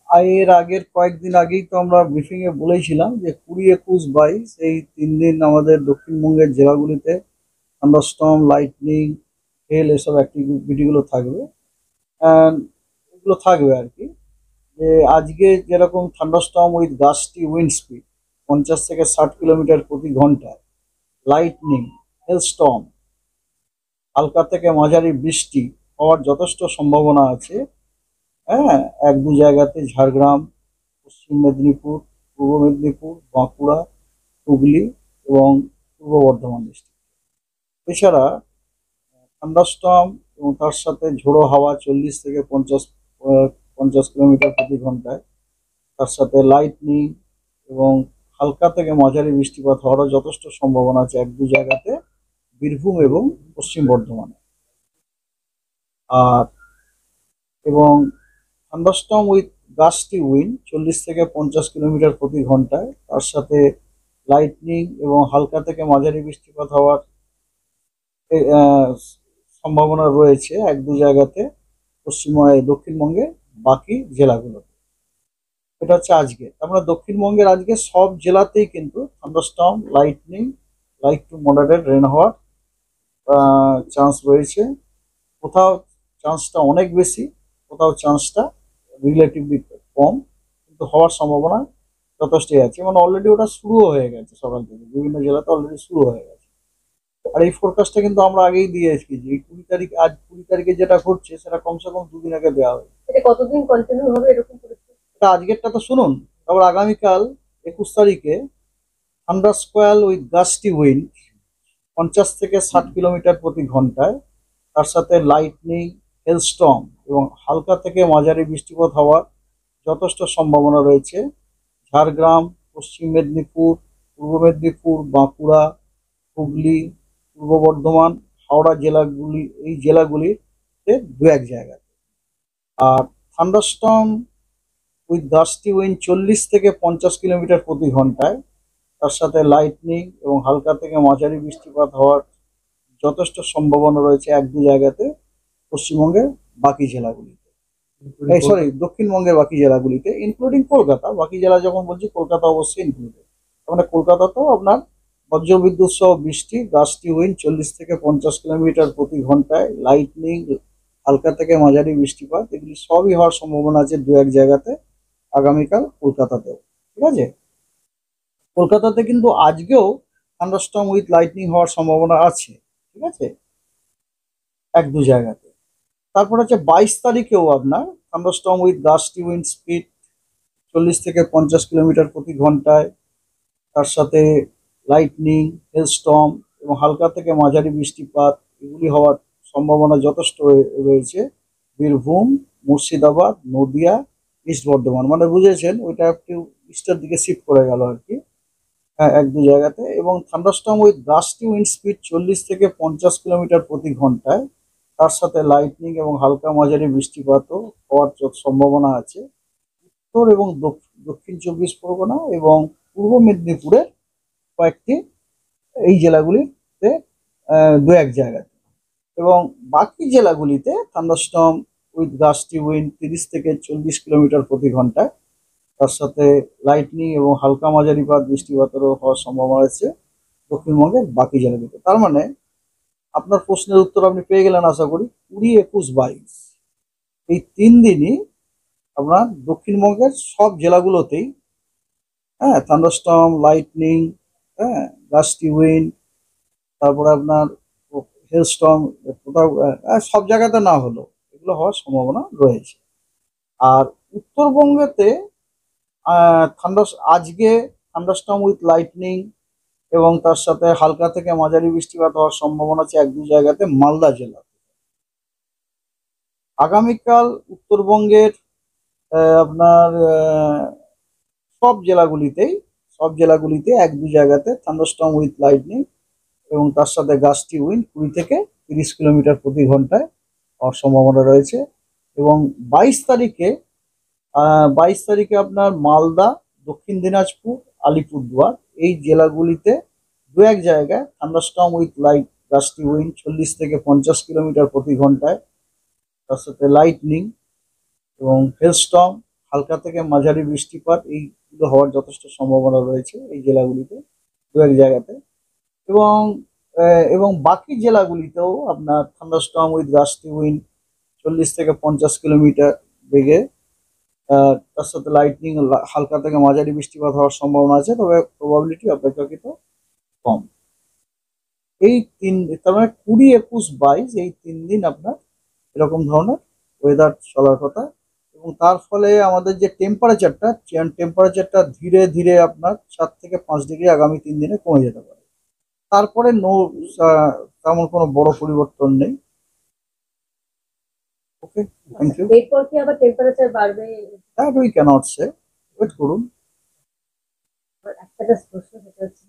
এর আগের কয়েকদিন আগেই তো আমরা ব্রিফিং এ বলেছিলাম যে 20, 21, 22 এই 3 দিন আমাদের দক্ষিণবঙ্গের জেলাগুলিতে থান্ডারস্টর্ম, লাইটনিং, হেল এসব অ্যাক্টিভিটি গুলো থাকবে। And এগুলো থাকবে আর কি। যে আজকে যেরকম thunderstorm with gusty wind speed 50 থেকে 60 কিলোমিটার প্রতি ঘন্টায়, লাইটনিং, হেলস্টর্ম, হালকা থেকে মাঝারি বৃষ্টি হওয়ার যথেষ্ট সম্ভাবনা আছে। হ্যাঁ, এক দু জায়গাতে ঝাড়গ্রাম, পশ্চিম মেদিনীপুর, পূর্ব মেদিনীপুর, বাঁকুড়া, হুগলি এবং পূর্ব বর্ধমান ডিস্ট্রিক্ট। এছাড়া থান্ডারস্টর্ম এবং তার সাথে ঝোড়ো হাওয়া 40 থেকে 50 কিলোমিটার প্রতি ঘন্টায়, তার সাথে লাইটনিং এবং হালকা থেকে মাঝারি বৃষ্টিপাত হওয়ারও যথেষ্ট সম্ভাবনা আছে এক দু জায়গাতে বীরভূম এবং পশ্চিম বর্ধমানে। আর এবং থান্ডারস্টর্ম উইথ গাস্টি উইন্ড 40 থেকে 50 কিলোমিটার প্রতি ঘন্টায়, তার সাথে লাইটনিং এবং হালকা থেকে মাঝারি বৃষ্টিপাত হওয়ার আহ, সম্ভাবনা রয়েছে এক দু জায়গাতে দক্ষিণবঙ্গের বাকি জেলাগুলোতে। এটা হচ্ছে আজকে, আমরা দক্ষিণবঙ্গের আজকে সব জেলাতেই কিন্তু thunderstorm, lightning, light to moderate rain হওয়ার চান্স রয়েছে। কোথাও চান্সটা অনেক বেশি, কোথাও চান্সটা রিলেটিভলি কম, কিন্তু হওয়ার সম্ভাবনা যথেষ্টই আছে। মানে অলরেডি ওটা শুরু হয়ে গেছে, সকাল থেকে বিভিন্ন জেলাতে অলরেডি শুরু হয়ে গেছে। আর এই ফোরকাস্টটা কিন্তু আমরা আগেই দিয়ে এসেছি যে এই 20 তারিখ, আজ 20 তারিখে যেটা ঘটছে সেটা কমসে কম দুদিন আগে দেওয়া হয়েছে। এটা কতদিন কন্টিনিউ হবে এরকম পরিস্থিতি? এটা আজকেরটা তো শুনুন, তারপর আগামীকাল 21 তারিখে থান্ডার স্কোয়াল উইথ গাস্টি উইন্ড 50 থেকে 60 কিলোমিটার প্রতি ঘন্টায়, তার সাথে লাইটনিং, হেলস্টর্ম এবং হালকা থেকে মাঝারি বৃষ্টিপাত হওয়ার যথেষ্ট সম্ভাবনা রয়েছে ঝাড়গ্রাম, পশ্চিম মেদিনীপুর, পূর্ব মেদিনীপুর, বাঁকুড়া, হুগলি, পূর্ব বর্ধমান, হাওড়া জেলাগুলি, এই জেলাগুলিতে দু এক জায়গায়। আর থান্ডারস্টর্ম উইথ গাস্টি উইন্ড 40 থেকে 50 কিলোমিটার প্রতি ঘন্টায়, তার সাথে লাইটনিং এবং হালকা থেকে মাঝারি বৃষ্টিপাত হওয়ার যথেষ্ট সম্ভাবনা রয়েছে এক দু জায়গাতে পশ্চিমবঙ্গের বাকি জেলাগুলিতে, এই সরি দক্ষিণবঙ্গের বাকি জেলাগুলিতে ইনক্লুডিং কলকাতা। বাকি জেলা যখন বলছি কলকাতা অবশ্যই ইনক্লুডেড। মানে কলকাতাতেও আপনার বজ্রবিদ্যুৎ সহ বৃষ্টি, গাস্টি উইন্ড 40 থেকে 50 কিলোমিটার প্রতি ঘন্টায়, লাইটনিং, হালকা থেকে মাঝারি বৃষ্টিপাত, এগুলি সবই হওয়ার সম্ভাবনা আছে দু এক জায়গাতে আগামীকাল কলকাতাতেও। ঠিক আছে, কলকাতাতে কিন্তু আজকেও থান্ডারস্টর্ম উইথ লাইটনিং হওয়ার সম্ভাবনা আছে। ঠিক আছে, এক দু জায়গাতে। তারপর হচ্ছে 22 তারিখেও আপনার thunderstorm with gusty wind speed 40 থেকে 50 কিলোমিটার প্রতি ঘন্টায়, তার সাথে লাইটনিং, হেলস্টর্ম এবং হালকা থেকে মাঝারি বৃষ্টিপাত, এগুলি হওয়ার সম্ভাবনা যথেষ্ট রয়েছে বীরভূম, মুর্শিদাবাদ, নদিয়া, ইস্ট বর্ধমান। মানে বুঝেছেন, ওইটা একটু ইস্টের দিকে শিফট করে গেল আর কি। হ্যাঁ, এক দু জায়গাতে। এবং thunderstorm with gusty wind speed 40 থেকে 50 কিলোমিটার প্রতি ঘন্টায়, তার সাথে লাইটনিং এবং হালকা মাঝারি বৃষ্টিপাতও হওয়ার সম্ভাবনা আছে উত্তর এবং দক্ষিণ 24 পরগনা এবং পূর্ব মেদিনীপুরের কয়েকটি এই জেলাগুলিতে দু এক জায়গাতে। এবং বাকি জেলাগুলিতে থান্ডারস্টর্ম উইথ গাস্টি উইন্ড 30 থেকে 40 কিলোমিটার প্রতি ঘন্টায়, তার সাথে লাইটনিং এবং হালকা মাঝারি বৃষ্টিপাতেরও হওয়ার সম্ভাবনা আছে দক্ষিণবঙ্গের বাকি জেলাগুলিতে। তার মানে আপনার প্রশ্নের উত্তর আপনি পেয়ে গেলেন আশা করি। 20, 21, 22 এই 3 দিনই আপনার দক্ষিণবঙ্গের সব জেলাগুলোতেই, হ্যাঁ, থান্ডারস্টর্ম, লাইটনিং, হ্যাঁ, গাস্টি উইন্ড, তারপরে আপনার হেলস্টর্ম, কোথাও সব জায়গাতে না হলো এগুলো হওয়ার সম্ভাবনা রয়েছে। আর উত্তরবঙ্গেতে আজকে থান্ডারস্টর্ম উইথ লাইটনিং এবং তার সাথে হালকা থেকে মাঝারি বৃষ্টিপাত হওয়ার সম্ভাবনা আছে এক দু জায়গাতে মালদা জেলা। আগামীকাল উত্তরবঙ্গের আপনার সব জেলাগুলিতে এক দু জায়গাতে থান্ডারস্টর্ম উইথ লাইটনিং এবং তার সাথে গাস্টি উইন্ড 20 থেকে 30 কিলোমিটার প্রতি ঘন্টায় হওয়ার সম্ভাবনা রয়েছে। এবং 22 তারিখে 22 তারিখে আপনার মালদা, দক্ষিণ দিনাজপুর, আলিপুরদুয়ার এই জেলাগুলিতে দু এক জায়গায় thunderstorm with light gusty wind 40 থেকে 50 কিলোমিটার প্রতি ঘন্টায়, তার সাথে লাইটনিং এবং হেলস্টর্ম, হালকা থেকে মাঝারি বৃষ্টিপাত এইগুলো হওয়ার যথেষ্ট সম্ভাবনা রয়েছে এই জেলাগুলিতে, দু এক জায়গাতে। এবং এবং বাকি জেলাগুলিতেও আপনার থান্ডারস্টর্ম উইথ গাস্টি উইন্ড 40 থেকে 50 কিলোমিটার বেগে, তার সাথে লাইটনিং, হালকা থেকে মাঝারি বৃষ্টিপাত হওয়ার সম্ভাবনা আছে, তবে প্রবাবিলিটি অপেক্ষাকৃত কম। এই তার মানে 20, 21, 22 এই 3 দিন আপনার এরকম ধরনের ওয়েদার চলার কথা। এবং তার ফলে আমাদের যে টেম্পারেচারটা ধীরে ধীরে আপনার 4 থেকে 5 ডিগ্রি আগামী 3 দিনে কমে যেতে পারে। তারপরে তেমন কোনো বড় পরিবর্তন নেই। Okay, thank you. এরপর কি আবার টেম্পারেচার বাড়বে? That we can't say, wait করুন। একটা জাস্ট প্রশ্ন, সেটা হচ্ছে